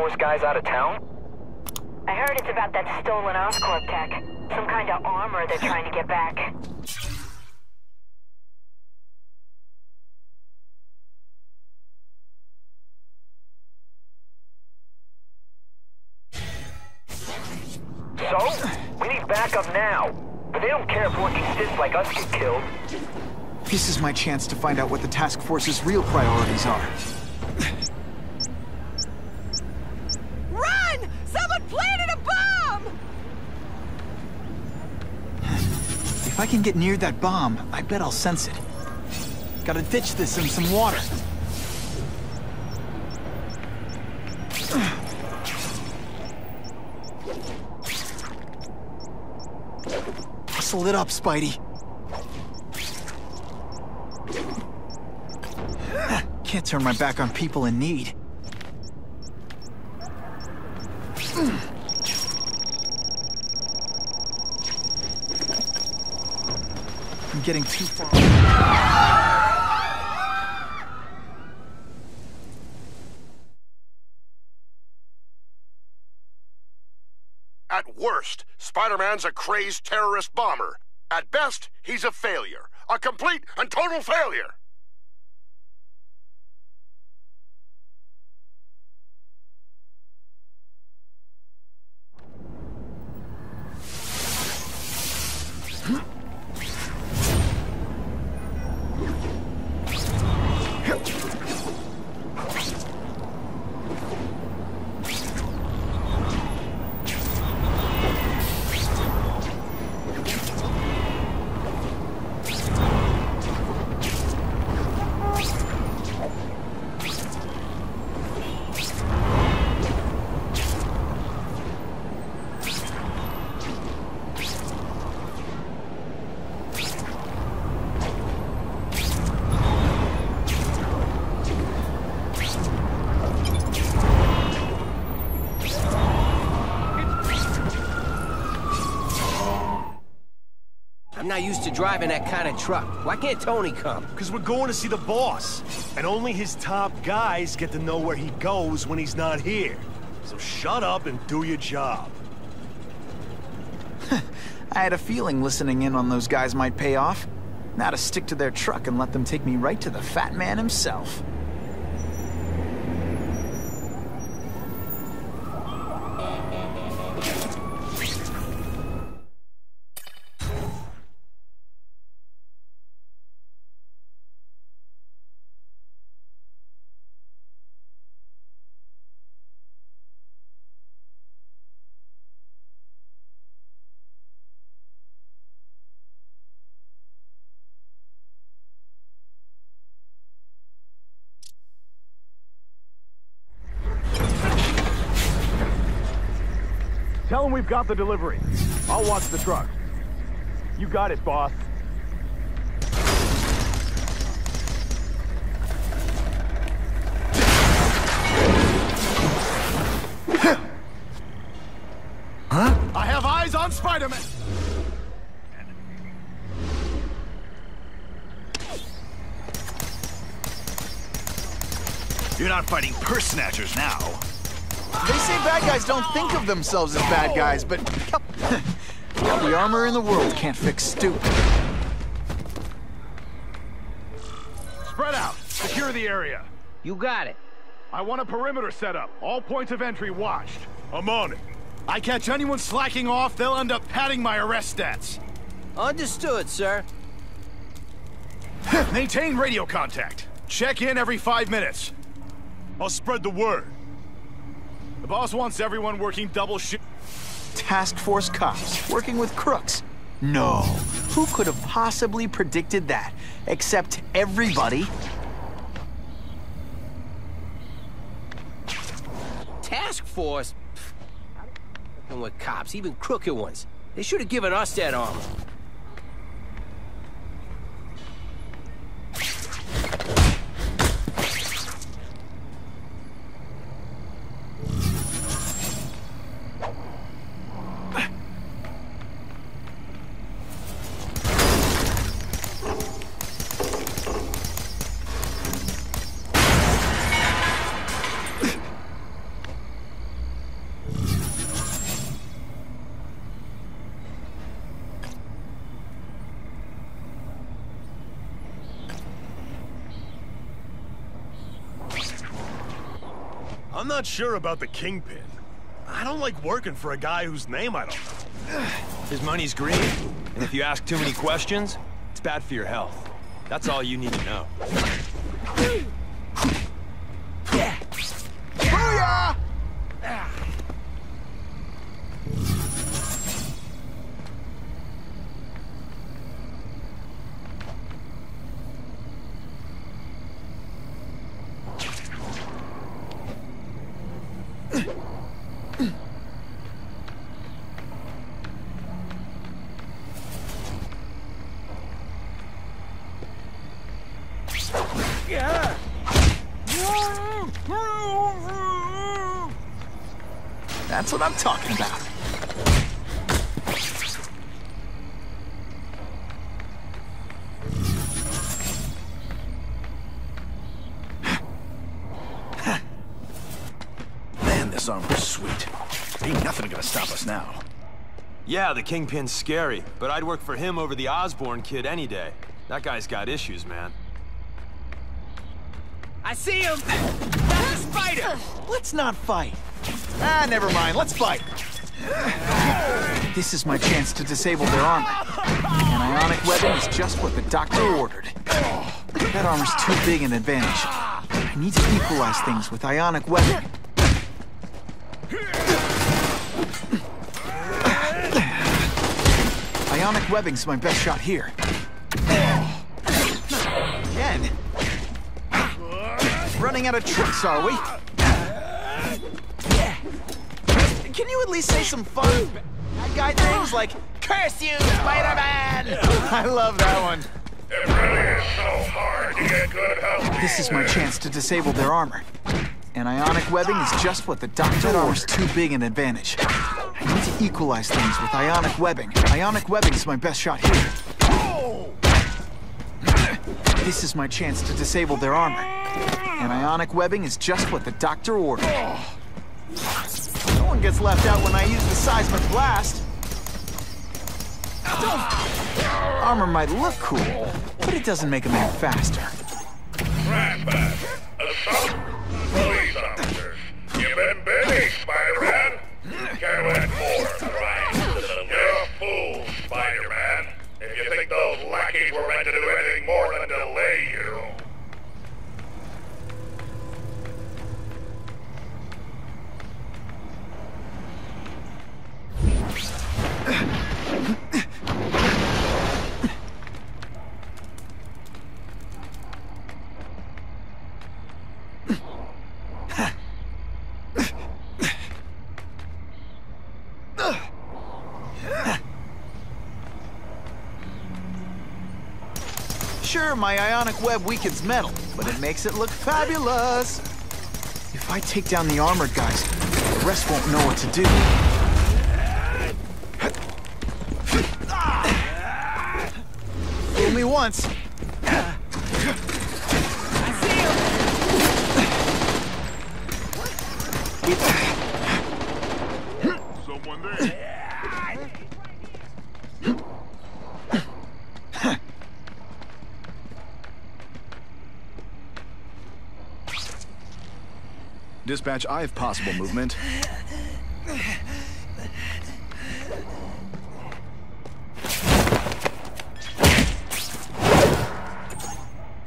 Force guys out of town? I heard it's about that stolen Oscorp tech. Some kind of armor they're trying to get back. So? We need backup now. But they don't care if working stiffs like us get killed. This is my chance to find out what the task force's real priorities are. Run! Someone planted a bomb! If I can get near that bomb, I bet I'll sense it. Gotta ditch this in some water. Hustle it up, Spidey. Can't turn my back on people in need. I'm getting too far. At worst, Spider-Man's a crazed terrorist bomber. At best, he's a failure. A complete and total failure. I'm not used to driving that kind of truck. Why can't Tony come? Because we're going to see the boss. And only his top guys get to know where he goes when he's not here. So shut up and do your job. I had a feeling listening in on those guys might pay off. Now to stick to their truck and let them take me right to the fat man himself. Tell him we've got the delivery. I'll watch the truck. You got it, boss. Huh? I have eyes on Spider-Man! You're not fighting purse snatchers now. They say bad guys don't think of themselves as bad guys, but all the armor in the world can't fix stupid. Spread out. Secure the area. You got it. I want a perimeter set up. All points of entry watched. I'm on it. I catch anyone slacking off, they'll end up padding my arrest stats. Understood, sir. Maintain radio contact. Check in every 5 minutes. I'll spread the word. The boss wants everyone working double shift. Task Force cops working with crooks. No, who could have possibly predicted that? Except everybody. Task Force? And with cops, even crooked ones. They should have given us that armor. I'm not sure about the Kingpin. I don't like working for a guy whose name I don't know. His money's green, and if you ask too many questions, it's bad for your health. That's all you need to know. Booyah! That's what I'm talking about. Man, this armor's sweet. Ain't nothing gonna stop us now. Yeah, the Kingpin's scary, but I'd work for him over the Osborn kid any day. That guy's got issues, man. I see him! That's a spider! Let's not fight. Ah, never mind. Let's fight. This is my chance to disable their armor. And ionic webbing is just what the doctor ordered. That armor's too big an advantage. I need to equalize things with ionic webbing. Ionic webbing's my best shot here. Again. Running out of tricks, are we? Can you at least say some fun bad guy things like, "Curse you, Spider-Man"? I love that one. It really is so hard to get good health. This is my chance to disable their armor. And ionic webbing is just what the doctor ordered. Too big an advantage. I need to equalize things with ionic webbing. Ionic webbing is my best shot here. This is my chance to disable their armor. And ionic webbing is just what the doctor ordered. No one gets left out when I use the seismic blast. Armor might look cool, but it doesn't make a man faster. Flashback. Assault. Police officers. You've been busy, Spider-Man. Can't let more crimes. You're a fool, Spider-Man. If you think those lackeys were meant to do anything more than delay you. Sure, my ionic web weakens metal, but it makes it look fabulous. If I take down the armored guys, the rest won't know what to do. Fool me once. I see him! Someone there. Dispatch, I have possible movement.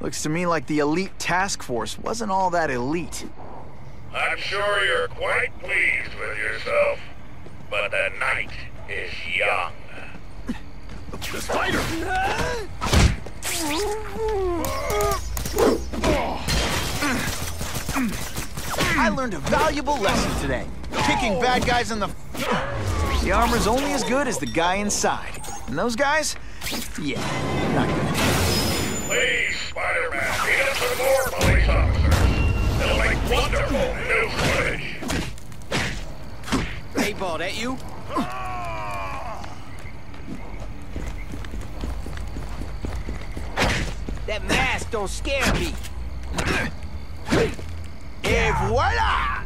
Looks to me like the elite task force wasn't all that elite. I'm sure you're quite pleased with yourself, but the night is young. The spider! I learned a valuable lesson today. Kicking bad guys in the... The armor's only as good as the guy inside. And those guys? Yeah, not good. Please, Spider-Man, beat up some more police officers. It'll make wonderful new footage. Hey, Ball, that you? That mask don't scare me. Et voila!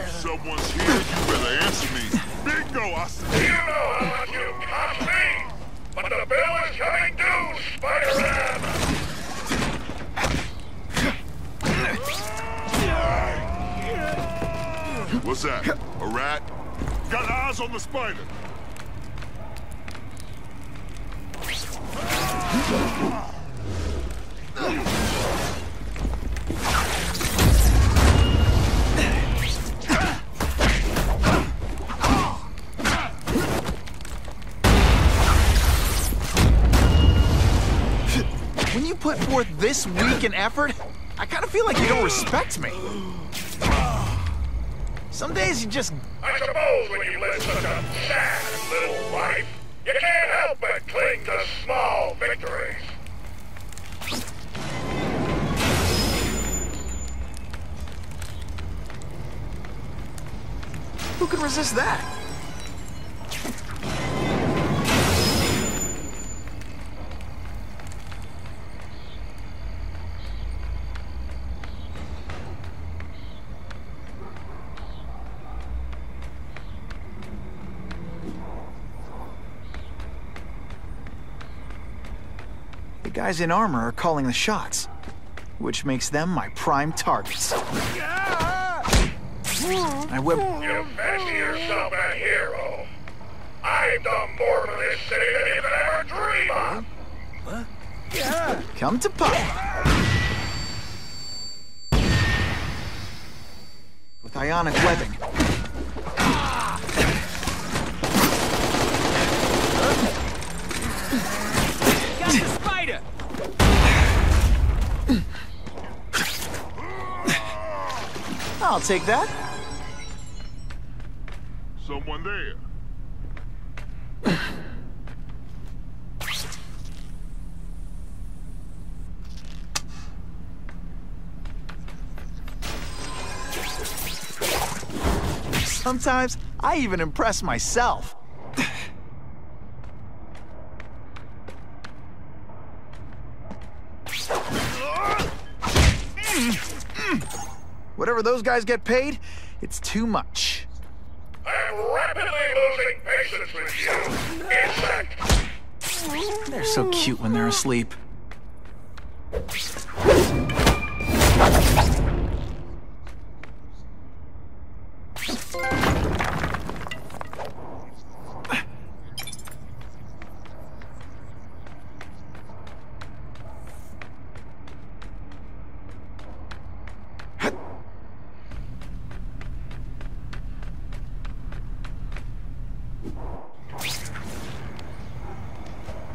Someone's here, you better answer me. Bingo, I said. You know how much you cost me, but the bill is coming due, Spider-Man. What's that? A rat? Got eyes on the spider. When you put forth this week an effort, I kind of feel like you don't respect me. Some days you just... I suppose when you live such a sad little life, you can't help but cling to small victories. Who can resist that? The guys in armor are calling the shots, which makes them my prime targets. I whip... You fancy yourself a hero. I've done more for this city than you could ever dream of. What? Come to Papa. With ionic webbing. Got the spider! I'll take that. Someone there. Sometimes I even impress myself. Whatever those guys get paid, it's too much. I'm rapidly losing patience with you, insect. They're so cute when they're asleep.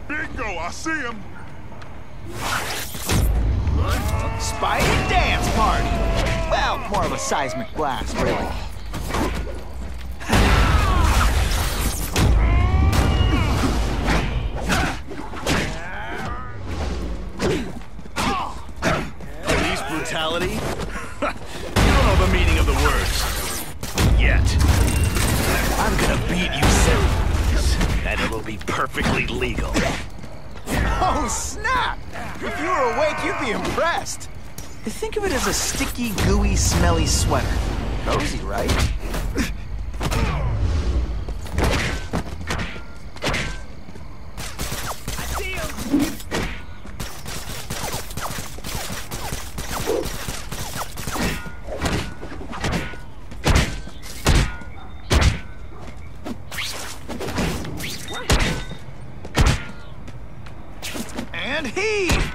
Bingo, I see him. Spidey dance party! Well, more of a seismic blast, really. Police brutality? You don't know the meaning of the words. Yet. I'm gonna beat you soon. And it'll be perfectly legal. Oh, snap! If you were awake, you'd be impressed. Think of it as a sticky, gooey, smelly sweater. Cozy, right? And heave!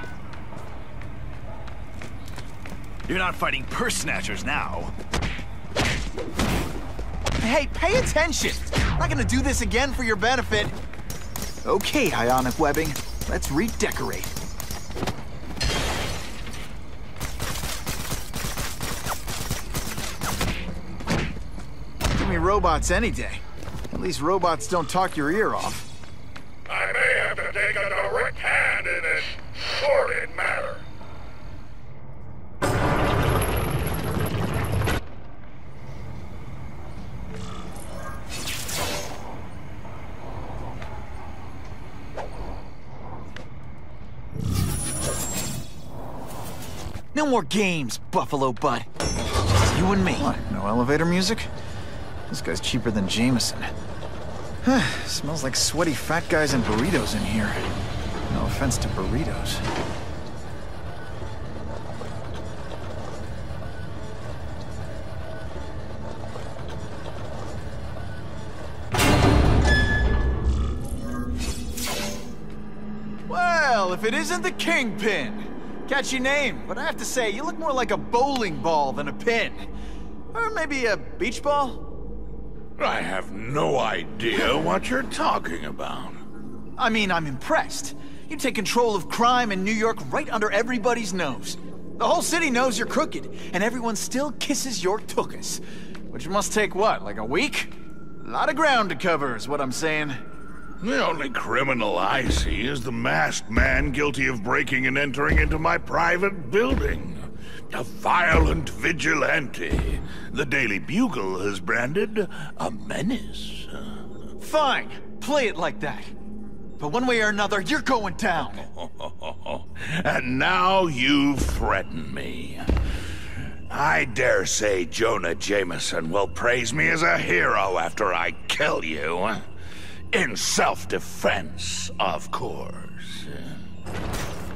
You're not fighting purse snatchers now. Hey, pay attention! I'm not gonna do this again for your benefit. Okay, ionic webbing, let's redecorate. Give me robots any day. At least robots don't talk your ear off. I may have to take a direct hand in this sordid matter. No more games, Buffalo Bud. Just you and me. What, no elevator music? This guy's cheaper than Jameson. Smells like sweaty fat guys and burritos in here. No offense to burritos. if it isn't the Kingpin. Catchy name, but I have to say, you look more like a bowling ball than a pin. Or maybe a beach ball? I have no idea what you're talking about. I mean, I'm impressed. You take control of crime in New York right under everybody's nose. The whole city knows you're crooked, and everyone still kisses your tuchus. Which must take what, like a week? A lot of ground to cover is what I'm saying. The only criminal I see is the masked man guilty of breaking and entering into my private building. A violent vigilante. The Daily Bugle has branded a menace. Fine, play it like that. But one way or another, you're going down. And now you threaten me. I dare say Jonah Jameson will praise me as a hero after I kill you. In self-defense, of course.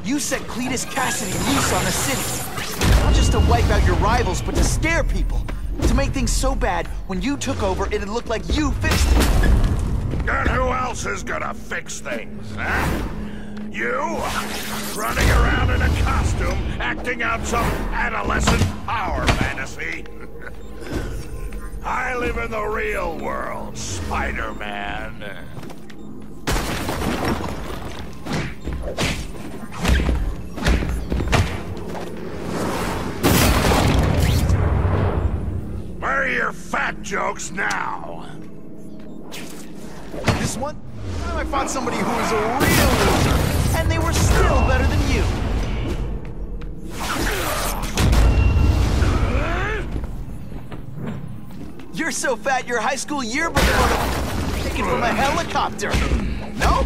You set Cletus Cassidy loose on the city. Not just to wipe out your rivals, but to scare people. To make things so bad, when you took over, it'd look like you fixed it. And who else is gonna fix things, huh? You? Running around in a costume, acting out some adolescent power fantasy? I live in the real world, Spider-Man. Where are your fat jokes now? This one? I fought somebody who was a real loser, and they were still better than you. You're so fat your high school yearbook photo taken from a helicopter. No?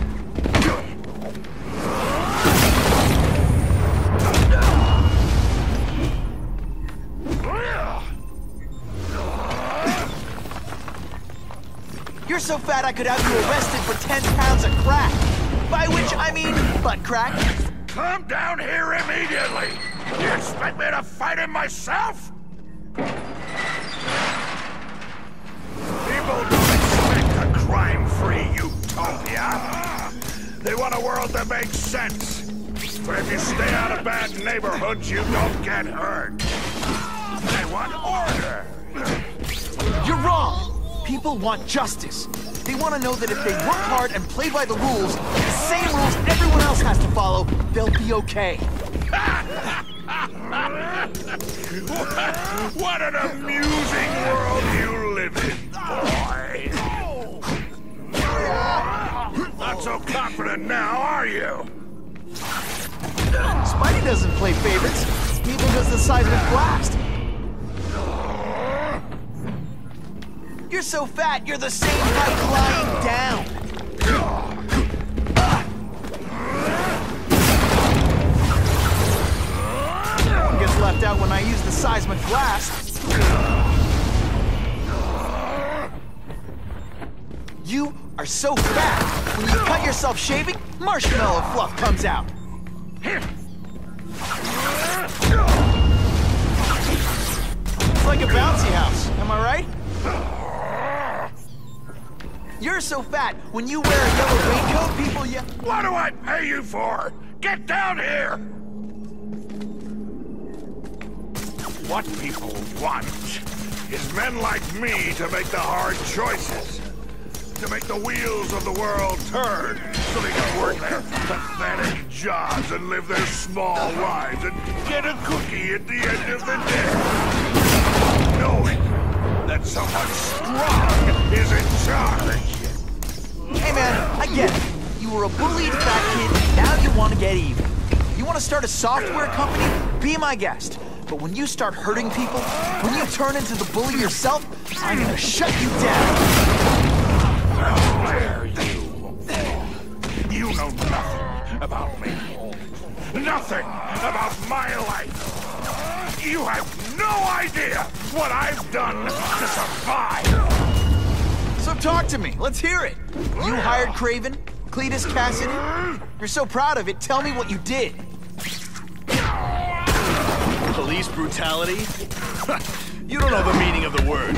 You're so fat I could have you arrested for 10 pounds of crack. By which I mean butt crack. Come down here immediately! You expect me to fight him myself? People don't expect a crime-free utopia. They want a world that makes sense. But if you stay out of bad neighborhoods, you don't get hurt. They want order. You're wrong. People want justice. They want to know that if they work hard and play by the rules, the same rules everyone else has to follow, they'll be okay. What an amusing world you live in, boy. Not so confident now, are you? Spidey doesn't play favorites. He even does the seismic blast. You're so fat, you're the same height lying down. No one gets left out when I use the seismic blast. You are so fat, when you cut yourself shaving, marshmallow fluff comes out. It's like a bouncy house, am I right? You're so fat, when you wear a yellow raincoat, people yell. What do I pay you for? Get down here! What people want is men like me to make the hard choices. To make the wheels of the world turn so they can work their pathetic jobs and live their small lives and get a cookie at the end of the day. Knowing that someone strong is in charge. Hey man, I get it. You were a bullied fat kid, now you want to get even. You want to start a software company? Be my guest. But when you start hurting people, when you turn into the bully yourself, I'm gonna shut you down. How dare you? You know nothing about me. Nothing about my life. You have no idea what I've done to survive. So talk to me. Let's hear it. You hired Kraven, Cletus Cassidy. You're so proud of it. Tell me what you did. Police brutality? You don't know the meaning of the word.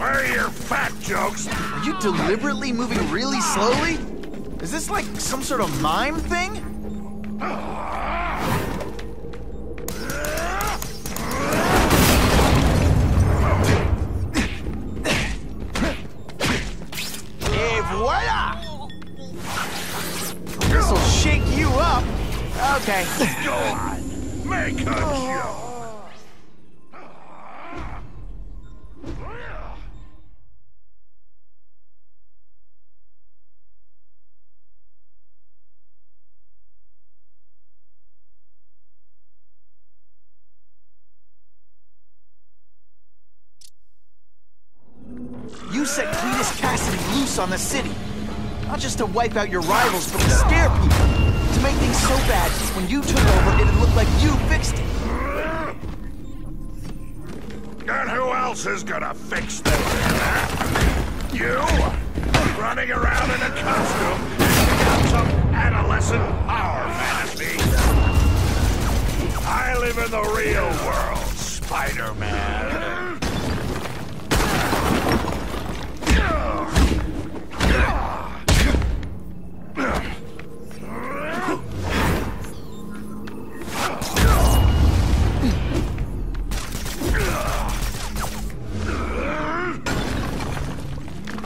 Where are your fat jokes? Are you deliberately moving really slowly? Is this like some sort of mime thing? Et voila! This'll shake you up. Okay. Go on, make a joke. You set Cletus Cassidy loose on the city. Not just to wipe out your rivals, but to scare people. To make things so bad, when you took over, it'd look like you fixed it. And who else is gonna fix this, huh? You? Running around in a costume, acting out some adolescent power fantasy. I live in the real world, Spider-Man.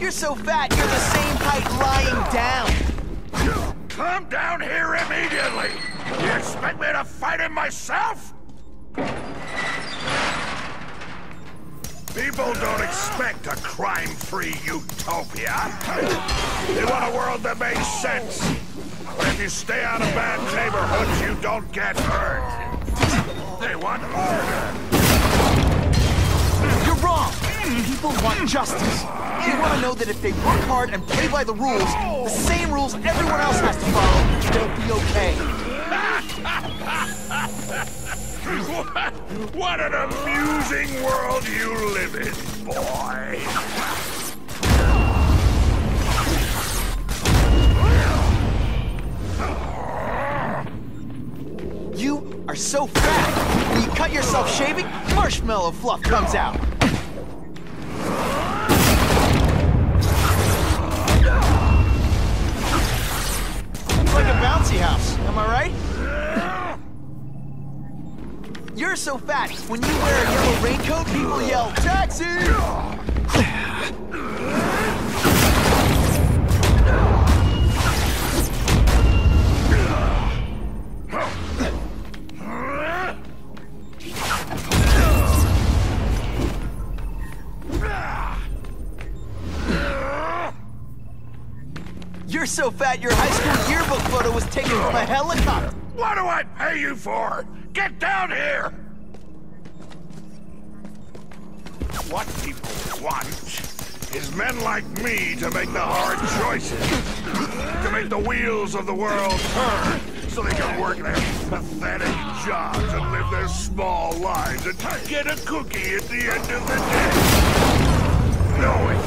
You're so fat, you're the same height lying down. Come down here immediately! You expect me to fight him myself? People don't expect a crime-free utopia. They want a world that makes sense. But if you stay out of bad neighborhoods, you don't get hurt. They want order. You're wrong. People want justice. They want to know that if they work hard and play by the rules, the same rules everyone else has to follow, they'll be okay. What an amusing world you live in, boy. You are so fat. When you cut yourself shaving, marshmallow fluff comes out. It's like a bouncy house, am I right? You're so fat, when you wear a yellow raincoat, people yell, "Taxi!" You're so fat, your high school yearbook photo was taken from a helicopter. What do I pay you for? Get down here! What people want is men like me to make the hard choices. To make the wheels of the world turn so they can work their pathetic jobs and live their small lives and get a cookie at the end of the day. Knowing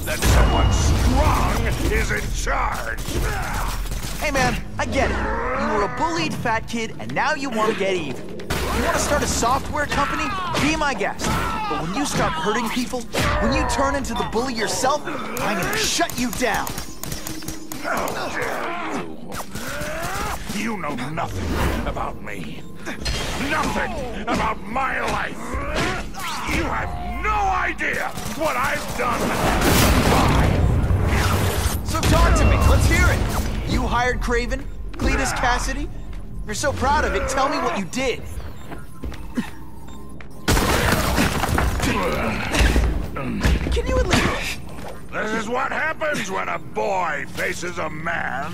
that someone strong is in charge. Hey man, I get it. You were a bullied fat kid and now you want to get even. You want to start a software company? Be my guest. But when you start hurting people, when you turn into the bully yourself, I'm gonna shut you down. How dare you? You know nothing about me. Nothing about my life. You have no idea what I've done. So talk to me, let's hear it. You hired Craven, Cletus Cassidy? You're so proud of it, tell me what you did. Can you at least... This is what happens when a boy faces a man.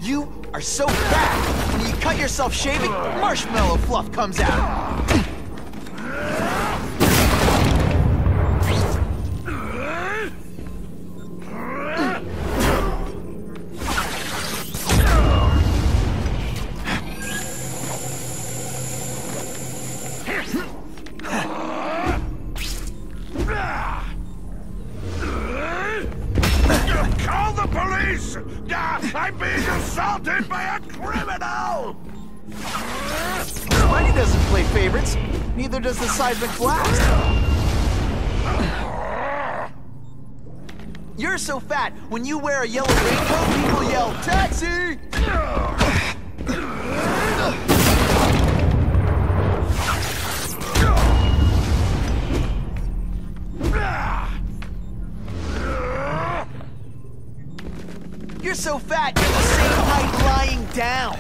You are so fat. When you cut yourself shaving, marshmallow fluff comes out. favorites. Neither does the seismic blast. You're so fat, when you wear a yellow raincoat, people yell, "Taxi!" You're so fat, you're the same height lying down.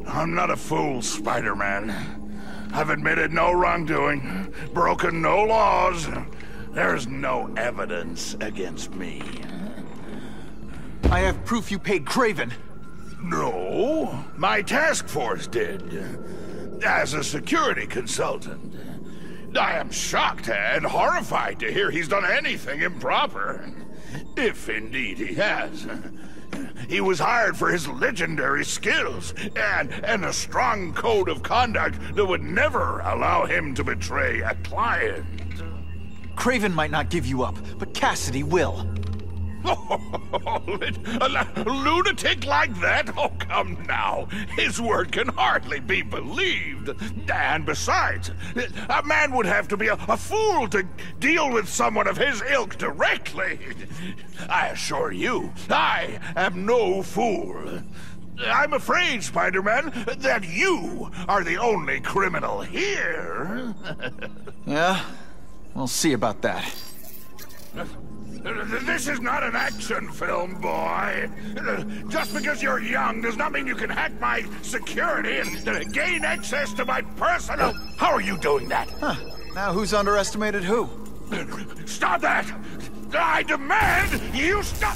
I'm not a fool, Spider-Man. I've admitted no wrongdoing, broken no laws. There's no evidence against me. I have proof you paid Kraven. No, my task force did. As a security consultant. I am shocked and horrified to hear he's done anything improper. If indeed he has. He was hired for his legendary skills and a strong code of conduct that would never allow him to betray a client. Kraven might not give you up, but Cassidy will. A lunatic like that? Oh, come now. His word can hardly be believed. And besides, a man would have to be a fool to deal with someone of his ilk directly. I assure you, I am no fool. I'm afraid, Spider-Man, that you are the only criminal here. Yeah? We'll see about that. This is not an action film, boy. Just because you're young does not mean you can hack my security and gain access to my personal... How are you doing that? Huh. Now who's underestimated who? Stop that! I demand you stop...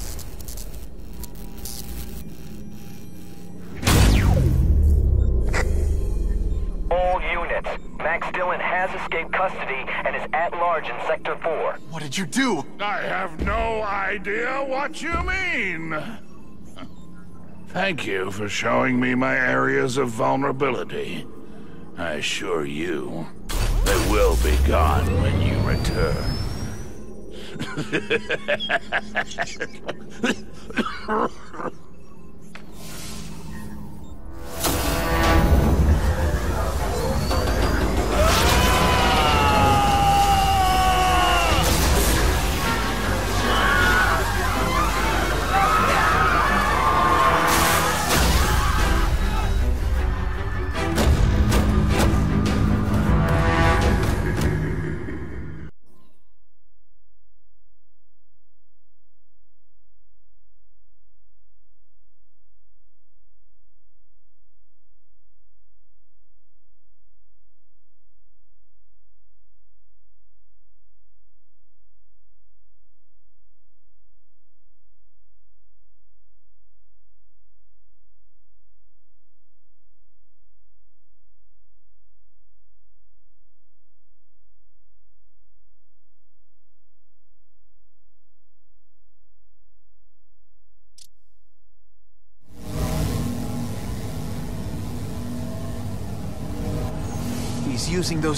All units. Max Dillon has escaped custody and is at large in Sector 4. What did you do? I have no idea what you mean. Thank you for showing me my areas of vulnerability. I assure you, they will be gone when you return. He's using those...